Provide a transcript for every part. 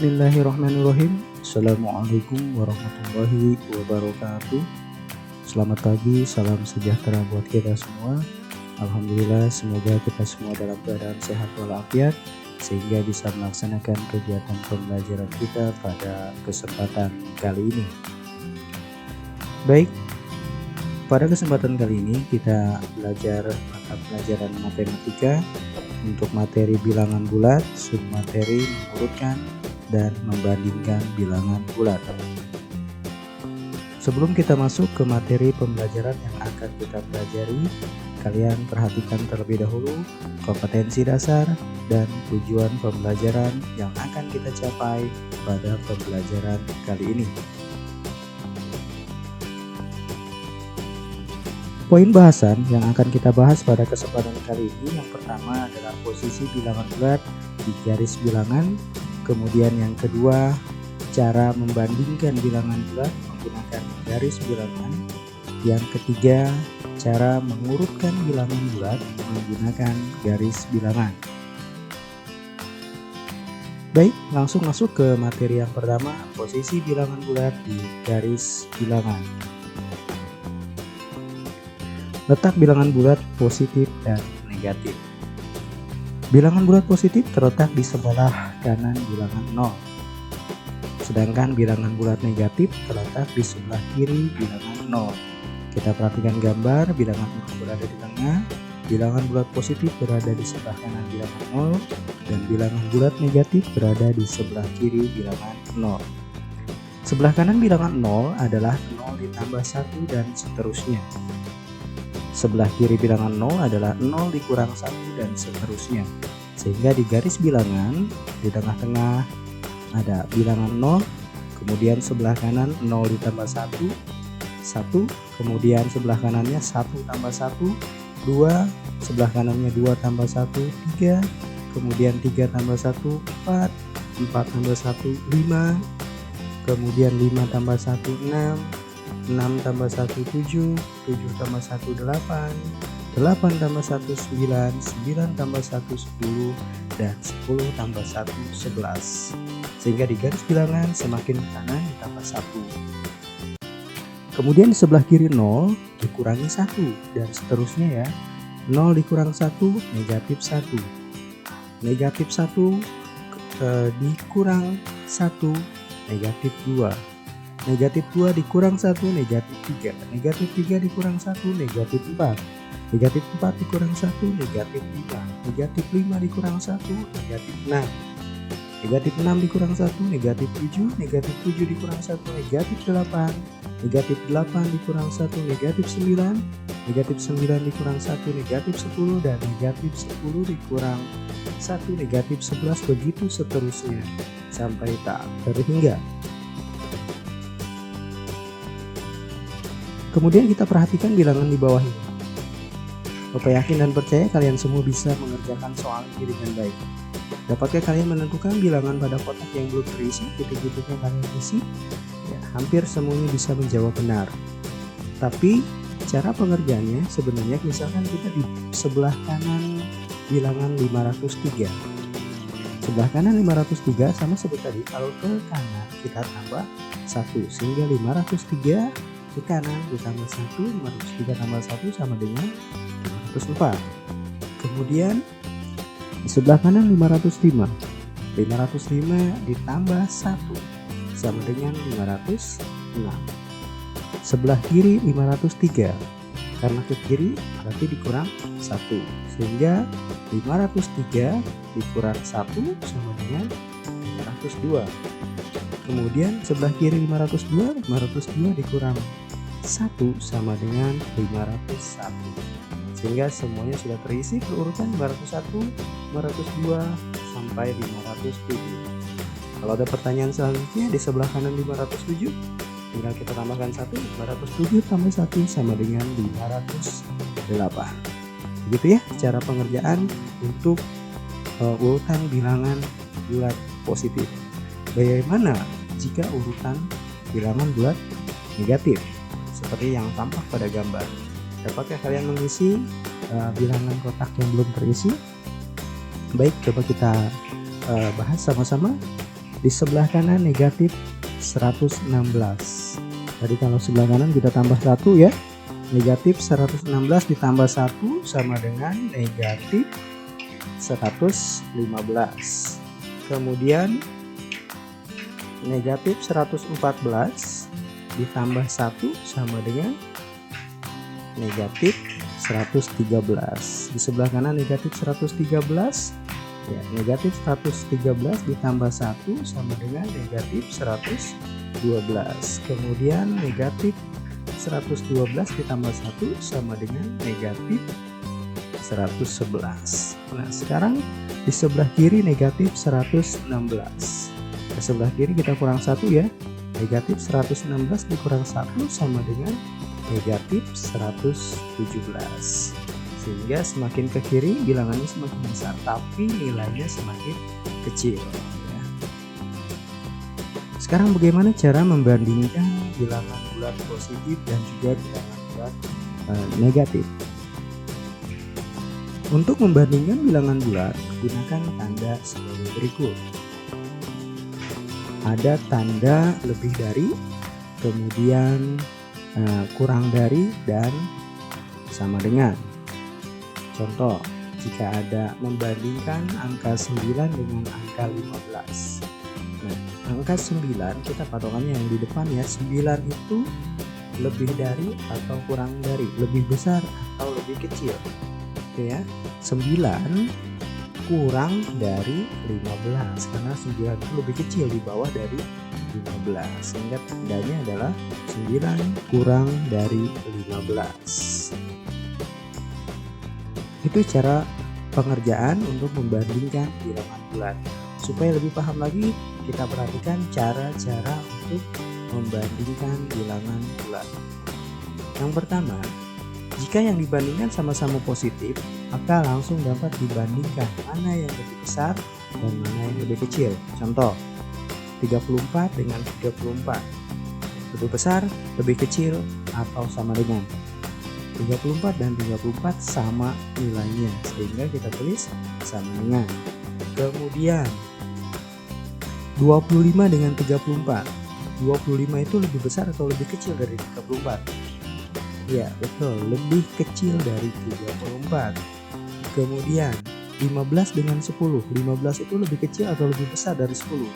Bismillahirrahmanirrahim. Assalamualaikum warahmatullahi wabarakatuh. Selamat pagi, salam sejahtera buat kita semua. Alhamdulillah, semoga kita semua dalam keadaan sehat walafiat sehingga bisa melaksanakan kegiatan pembelajaran kita pada kesempatan kali ini. Baik, pada kesempatan kali ini kita belajar mata pelajaran matematika untuk materi bilangan bulat, submateri mengurutkan dan membandingkan bilangan bulat. Sebelum kita masuk ke materi pembelajaran yang akan kita pelajari, kalian perhatikan terlebih dahulu kompetensi dasar dan tujuan pembelajaran yang akan kita capai pada pembelajaran kali ini. Poin bahasan yang akan kita bahas pada kesempatan kali ini yang pertama adalah posisi bilangan bulat di garis bilangan. Kemudian yang kedua, cara membandingkan bilangan bulat menggunakan garis bilangan. Yang ketiga, cara mengurutkan bilangan bulat menggunakan garis bilangan. Baik, langsung masuk ke materi yang pertama, posisi bilangan bulat di garis bilangan. Letak bilangan bulat positif dan negatif. Bilangan bulat positif terletak di sebelah kanan bilangan 0. Sedangkan bilangan bulat negatif terletak di sebelah kiri bilangan 0. Kita perhatikan gambar, bilangan 0 berada di tengah, bilangan bulat positif berada di sebelah kanan bilangan 0, dan bilangan bulat negatif berada di sebelah kiri bilangan 0. Sebelah kanan bilangan 0 adalah 0 ditambah 1 dan seterusnya. Sebelah kiri bilangan 0 adalah 0 dikurang 1 dan seterusnya. Sehingga di garis bilangan di tengah-tengah ada bilangan 0, kemudian sebelah kanan 0 ditambah 1, 1, kemudian sebelah kanannya 1 tambah 1, 2, sebelah kanannya 2 tambah 1, 3, kemudian 3 tambah 1, 4, 4 tambah 1, 5, kemudian 5 tambah 1, 6, 6 tambah 1, 7, 7 tambah 1, 8, 8 tambah 1, 9, 9 tambah 1, 10, dan 10 tambah 1, 11. Sehingga di garis bilangan semakin ke kanan ditambah 1. Kemudian di sebelah kiri 0 dikurangi 1 dan seterusnya ya. 0 dikurang 1 negatif 1. Negatif 1 dikurang 1 negatif 2. Negatif 2 dikurang 1 negatif 3. Negatif 3 dikurang 1 negatif 4. Negatif 4 dikurang 1 negatif 5. Negatif 5 dikurang 1 negatif 6. Negatif 6 dikurang 1 negatif 7. Negatif 7 dikurang 1 negatif 8. Negatif 8 dikurang 1 negatif 9. Negatif 9 dikurang 1 negatif 10. Dan negatif 10 dikurang 1 negatif 11. Begitu seterusnya sampai tak terhingga. Kemudian kita perhatikan bilangan di bawah ini. Bapak yakin dan percaya kalian semua bisa mengerjakan soal ini dengan baik. Dapatkah kalian menentukan bilangan pada kotak yang belum terisi, titik-titiknya kalian isi? Ya, hampir semuanya bisa menjawab benar. Tapi cara pengerjaannya sebenarnya misalkan kita di sebelah kanan bilangan 503. Sebelah kanan 503 sama seperti tadi, kalau ke kanan kita tambah 1 sehingga 503 ke kanan ditambah 1, 503 tambah 1 sama dengan 504. Kemudian di sebelah kanan 505. 505 ditambah 1 sama dengan 506. Sebelah kiri 503. Karena ke kiri berarti dikurang 1. Sehingga 503 dikurang 1 sama dengan 502. Kemudian sebelah kiri 502, 502 dikurang 1 sama dengan 501. Sehingga semuanya sudah terisi berurutan 501, 502 sampai 507. Kalau ada pertanyaan selanjutnya di sebelah kanan 507, tinggal kita tambahkan 1, 507 tambah 1 sama dengan 508. Begitu ya cara pengerjaan untuk urutan bilangan bulat positif. Bagaimana jika urutan bilangan bulat negatif? Seperti yang tampak pada gambar. Dapatkah kalian mengisi bilangan kotak yang belum terisi? Baik, coba kita bahas sama-sama. Di sebelah kanan negatif 116. Jadi kalau sebelah kanan kita tambah 1 ya. Negatif 116 ditambah 1 sama dengan negatif 115. Kemudian negatif 114 ditambah 1 sama dengan negatif 113. Di sebelah kanan negatif 113 ya, negatif 113 ditambah 1 sama dengan negatif 112. Kemudian negatif 112 ditambah 1 sama dengan negatif 111. Nah sekarang di sebelah kiri negatif 116. Di sebelah kiri kita kurang 1 ya. Negatif 116 dikurang 1 sama dengan negatif 117. Sehingga semakin ke kiri bilangannya semakin besar, tapi nilainya semakin kecil ya. Sekarang bagaimana cara membandingkan bilangan bulat positif dan juga bilangan bulat negatif? Untuk membandingkan bilangan bulat, gunakan tanda sebagai berikut. Ada tanda lebih dari, kemudian kurang dari, dan sama dengan. Contoh, jika ada membandingkan angka 9 dengan angka 15. Nah, angka 9 kita patokannya yang di depan ya. 9 itu lebih dari atau kurang dari, lebih besar atau lebih kecil. Oke ya. 9 kurang dari 15 karena 9 itu lebih kecil di bawah dari 15, sehingga tandanya adalah 9 kurang dari 15. Itu cara pengerjaan untuk membandingkan bilangan bulat. Supaya lebih paham lagi, kita perhatikan cara-cara untuk membandingkan bilangan bulat. Yang pertama, jika yang dibandingkan sama-sama positif, maka langsung dapat dibandingkan mana yang lebih besar dan mana yang lebih kecil. Contoh, 34 dengan 34. Lebih besar, lebih kecil, atau sama dengan. 34 dan 34 sama nilainya, sehingga kita tulis sama dengan. Kemudian 25 dengan 34. 25 itu lebih besar atau lebih kecil dari 34? Ya betul, lebih kecil dari 34. Kemudian 15 dengan 10. 15 itu lebih kecil atau lebih besar dari 10?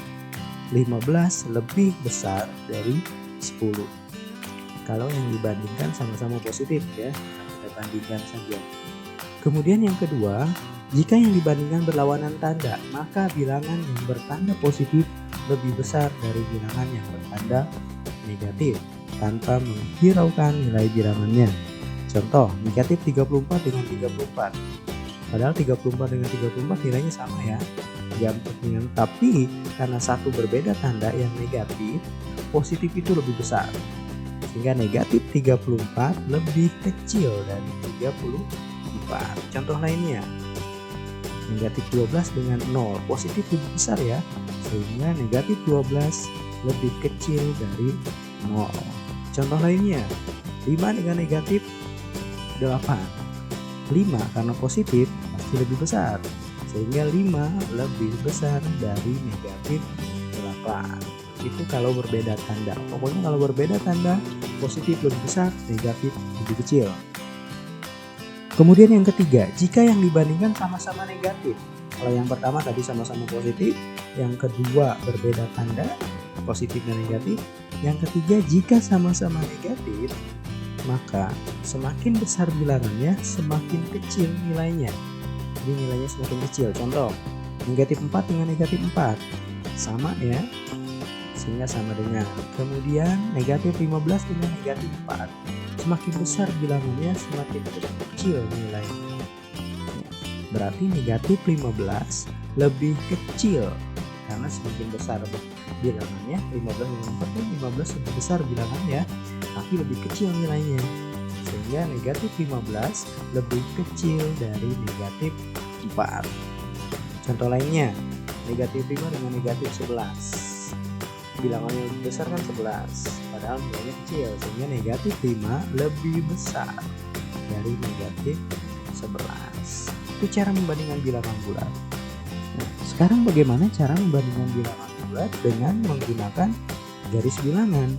15 lebih besar dari 10. Kalau yang dibandingkan sama-sama positif ya, kita bandingkan saja. Kemudian yang kedua, jika yang dibandingkan berlawanan tanda, maka bilangan yang bertanda positif lebih besar dari bilangan yang bertanda negatif tanpa menghiraukan nilai bilangannya. Contoh, negatif 34 dengan 34. Padahal 34 dengan 34 nilainya sama ya. Tapi karena satu berbeda tanda yang negatif, positif itu lebih besar. Sehingga negatif 34 lebih kecil dari 34. Contoh lainnya, negatif 12 dengan 0, positif lebih besar ya. Sehingga negatif 12 lebih kecil dari 0. Contoh lainnya, 5 dengan negatif 8. 5 karena positif pasti lebih besar. Sehingga 5 lebih besar dari negatif 8. Itu kalau berbeda tanda. Pokoknya kalau berbeda tanda, positif lebih besar, negatif lebih kecil. Kemudian yang ketiga, jika yang dibandingkan sama-sama negatif. Kalau yang pertama tadi sama-sama positif, yang kedua berbeda tanda, positif dan negatif. Yang ketiga, jika sama-sama negatif, maka semakin besar bilangannya, semakin kecil nilainya. Jadi nilainya semakin kecil. Contoh, negatif 4 dengan negatif 4. Sama ya. Sehingga sama dengan. Kemudian negatif 15 dengan negatif 4. Semakin besar bilangannya, semakin kecil nilainya. Berarti negatif 15 lebih kecil. Karena semakin besar bilangannya, 15 dengan 4, 15 lebih besar bilangannya, tapi lebih kecil nilainya. Sehingga negatif 15 lebih kecil dari negatif 4. Contoh lainnya, negatif 5 dengan negatif 11. Bilangannya lebih besar kan 11, padahal nilainya kecil, sehingga negatif 5 lebih besar dari negatif 11. Itu cara membandingkan bilangan bulat. Nah, sekarang bagaimana cara membandingkan bilangan bulat dengan menggunakan garis bilangan.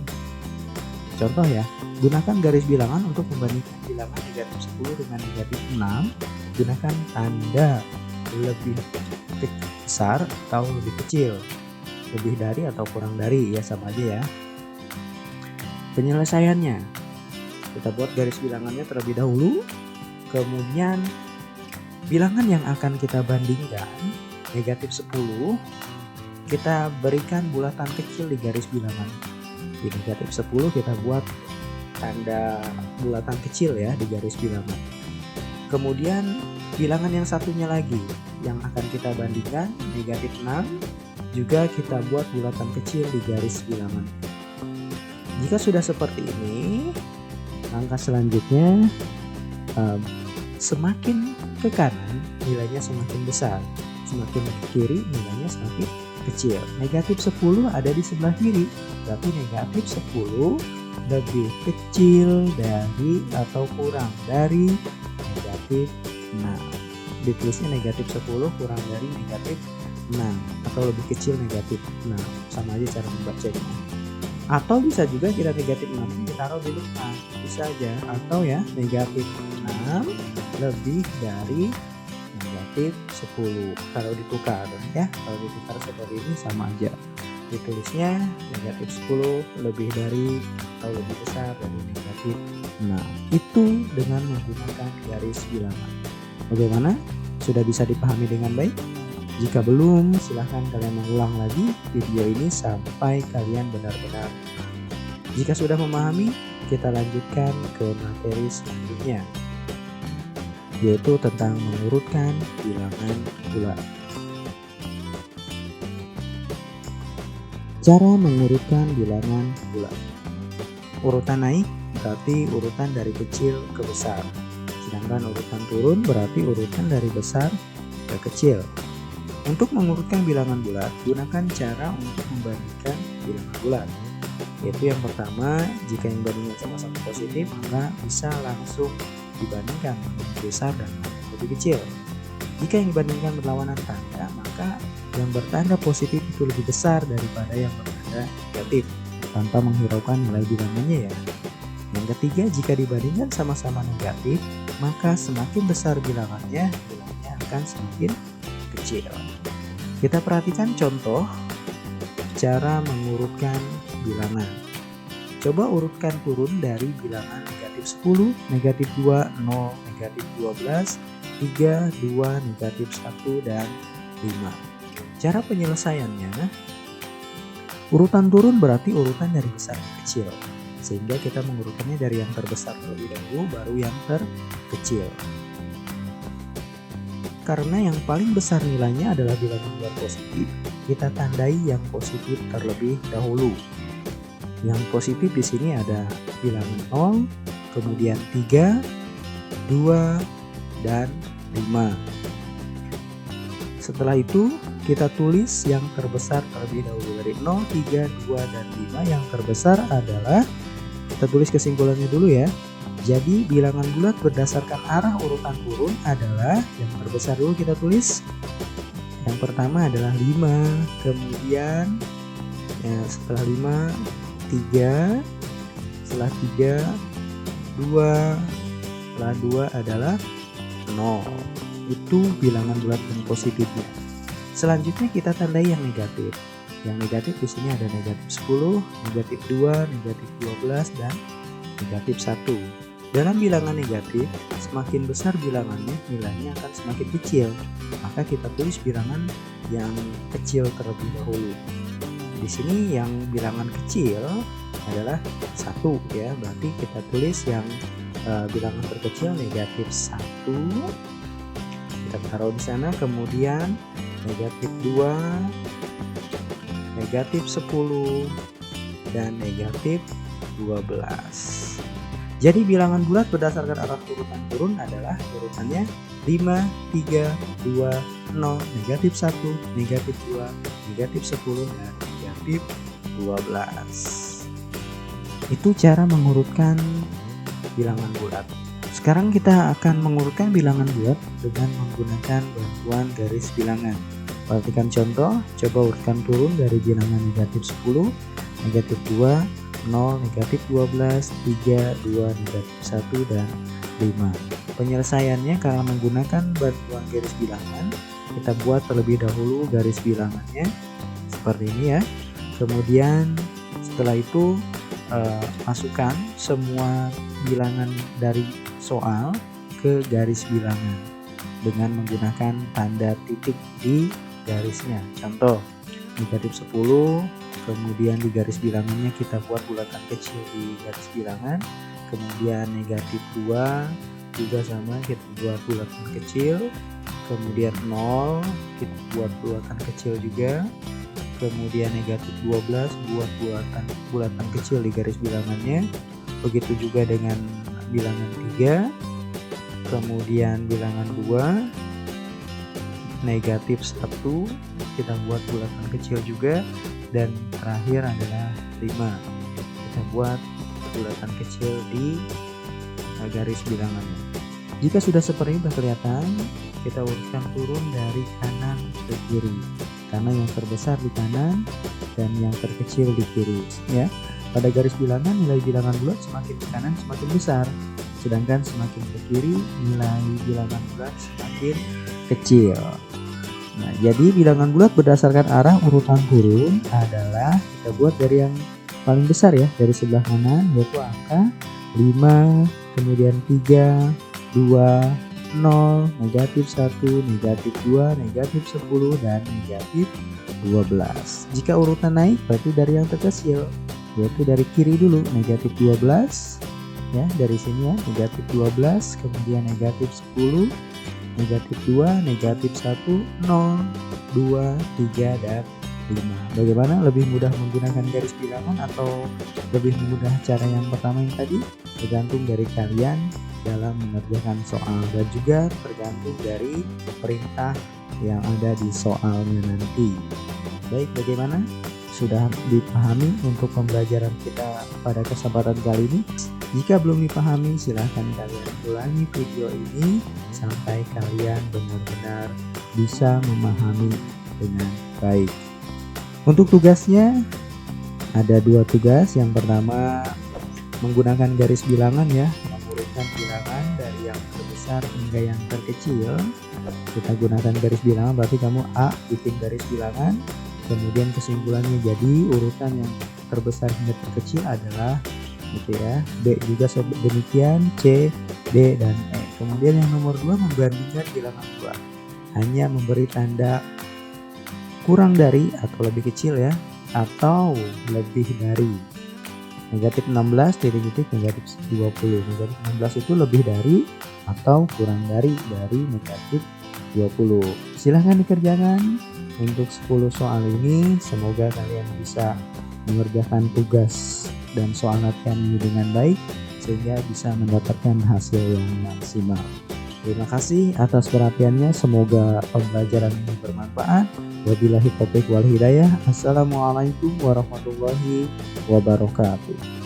Contoh ya, gunakan garis bilangan untuk membandingkan bilangan negatif 10 dengan negatif 6. Gunakan tanda lebih besar atau lebih kecil, lebih dari atau kurang dari, ya sama aja ya. Penyelesaiannya, kita buat garis bilangannya terlebih dahulu, kemudian bilangan yang akan kita bandingkan negatif 10 kita berikan bulatan kecil di garis bilangan. Di negatif 10 kita buat tanda bulatan kecil ya di garis bilangan. Kemudian bilangan yang satunya lagi yang akan kita bandingkan negatif 6 juga kita buat bulatan kecil di garis bilangan. Jika sudah seperti ini, langkah selanjutnya semakin ke kanan nilainya semakin besar, semakin ke kiri nilainya semakin kecil. Negatif 10 ada di sebelah kiri, berarti negatif 10 lebih kecil dari atau kurang dari negatif 6. Ditulisnya negatif 10 kurang dari negatif 6 atau lebih kecil negatif 6. Sama aja cara membacanya. Atau bisa juga kita negatif 6 ditaruh di depan, bisa aja. Atau ya negatif 6 lebih dari negatif 10. Kalau ditukar ya, kalau ditukar seperti ini sama aja. Ditulisnya negatif 10 lebih dari atau lebih besar dari negatif 6. Itu dengan menggunakan garis bilangan. Bagaimana? Sudah bisa dipahami dengan baik? Jika belum, silahkan kalian mengulang lagi video ini sampai kalian benar-benar. Jika sudah memahami, kita lanjutkan ke materi selanjutnya, yaitu tentang mengurutkan bilangan bulat. Cara mengurutkan bilangan bulat. Urutan naik berarti urutan dari kecil ke besar, sedangkan urutan turun berarti urutan dari besar ke kecil. Untuk mengurutkan bilangan bulat, gunakan cara untuk membandingkan bilangan bulat. Yaitu yang pertama, jika yang bandingnya sama-sama positif, maka bisa langsung dibandingkan lebih besar dan lebih kecil. Jika yang dibandingkan berlawanan tanda, maka yang bertanda positif itu lebih besar daripada yang bertanda negatif, tanpa menghiraukan nilai bilangannya ya. Yang ketiga, jika dibandingkan sama-sama negatif, maka semakin besar bilangannya akan semakin kecil. Kita perhatikan contoh cara mengurutkan bilangan. Coba urutkan turun dari bilangan negatif 10, negatif 2, 0, negatif 12, 3, 2, negatif 1, dan 5. Cara penyelesaiannya, urutan turun berarti urutan dari besar ke kecil, sehingga kita mengurutkannya dari yang terbesar terlebih dahulu, baru yang terkecil. Karena yang paling besar nilainya adalah bilangan bulat positif, kita tandai yang positif terlebih dahulu. Yang positif di sini ada bilangan 0, kemudian 3, 2, dan 5. Setelah itu kita tulis yang terbesar terlebih dahulu dari 0, 3, 2, dan 5. Yang terbesar adalah, kita tulis kesimpulannya dulu ya. Jadi bilangan bulat berdasarkan arah urutan turun adalah yang terbesar dulu kita tulis. Yang pertama adalah 5, kemudian ya, setelah 5, 3, setelah 3, 2, setelah 2 adalah 0. Itu bilangan bulat yang positifnya. Selanjutnya kita tandai yang negatif. Yang negatif di sini ada negatif 10, negatif 2, negatif 12, dan negatif 1. Dalam bilangan negatif, semakin besar bilangannya, nilainya akan semakin kecil. Maka kita tulis bilangan yang kecil terlebih dahulu. Di sini yang bilangan kecil adalah 1 ya, berarti kita tulis yang bilangan terkecil negatif 1. Kita taruh di sana, kemudian negatif 2, negatif 10, dan negatif 12. Jadi bilangan bulat berdasarkan arah urutan turun adalah urutannya 5, 3, 2, 0, negatif 1, negatif 2, negatif 10, dan negatif 12. Itu cara mengurutkan bilangan bulat. Sekarang kita akan mengurutkan bilangan bulat dengan menggunakan bantuan garis bilangan. Perhatikan contoh, coba urutkan turun dari bilangan negatif 10, negatif 2, 0, negatif 12, 3, 2, negatif 1, dan 5. Penyelesaiannya karena menggunakan bantuan garis bilangan, kita buat terlebih dahulu garis bilangannya seperti ini ya. Kemudian setelah itu masukkan semua bilangan dari soal ke garis bilangan dengan menggunakan tanda titik di garisnya. Contoh, negatif 10, kemudian di garis bilangannya kita buat bulatan kecil di garis bilangan. Kemudian negatif 2 juga sama, kita buat bulatan kecil. Kemudian 0 kita buat bulatan kecil juga. Kemudian negatif 12 buat bulatan kecil di garis bilangannya. Begitu juga dengan bilangan 3. Kemudian bilangan 2, negatif 1 kita buat bulatan kecil juga. Dan terakhir adalah 5, kita buat bulatan kecil di garis bilangannya. Jika sudah seperti itu kelihatan, kita urutkan turun dari kanan ke kiri, karena yang terbesar di kanan dan yang terkecil di kiri ya. Pada garis bilangan, nilai bilangan bulat semakin ke kanan semakin besar, sedangkan semakin ke kiri nilai bilangan bulat semakin kecil. Nah, jadi bilangan bulat berdasarkan arah urutan turun adalah kita buat dari yang paling besar ya, dari sebelah kanan, yaitu angka 5, kemudian 3, 2, 0, negatif 1, negatif 2, negatif 10, dan negatif 12. Jika urutan naik berarti dari yang terkecil, yaitu dari kiri dulu, negatif 12 ya, dari sini ya, negatif 12, kemudian negatif 10, negatif 2, negatif 1, 0, 2, 3, dan 5. Bagaimana, lebih mudah menggunakan garis bilangan atau lebih mudah cara yang pertama yang tadi? Tergantung dari kalian dalam mengerjakan soal, dan juga tergantung dari perintah yang ada di soalnya nanti. Baik, bagaimana? Sudah dipahami untuk pembelajaran kita pada kesempatan kali ini? Jika belum dipahami, silahkan kalian ulangi video ini sampai kalian benar-benar bisa memahami dengan baik. Untuk tugasnya ada 2 tugas. Yang pertama, menggunakan garis bilangan ya, mengurutkan bilangan dari yang terbesar hingga yang terkecil. Kita gunakan garis bilangan, berarti kamu A bikin garis bilangan, kemudian kesimpulannya jadi urutan yang terbesar hingga terkecil adalah gitu ya. B juga demikian, C, D, dan E. Kemudian yang nomor 2, membandingkan bilangan 2. Hanya memberi tanda kurang dari atau lebih kecil ya, atau lebih dari. Negatif 16 titik negatif 20. Negatif 16 itu lebih dari atau kurang dari negatif 20. Silahkan dikerjakan untuk 10 soal ini. Semoga kalian bisa mengerjakan tugas dan soal latihan ini dengan baik sehingga bisa mendapatkan hasil yang maksimal. Terima kasih atas perhatiannya. Semoga pembelajaran ini bermanfaat. Wabillahi taufiq wal hidayah. Assalamualaikum warahmatullahi wabarakatuh.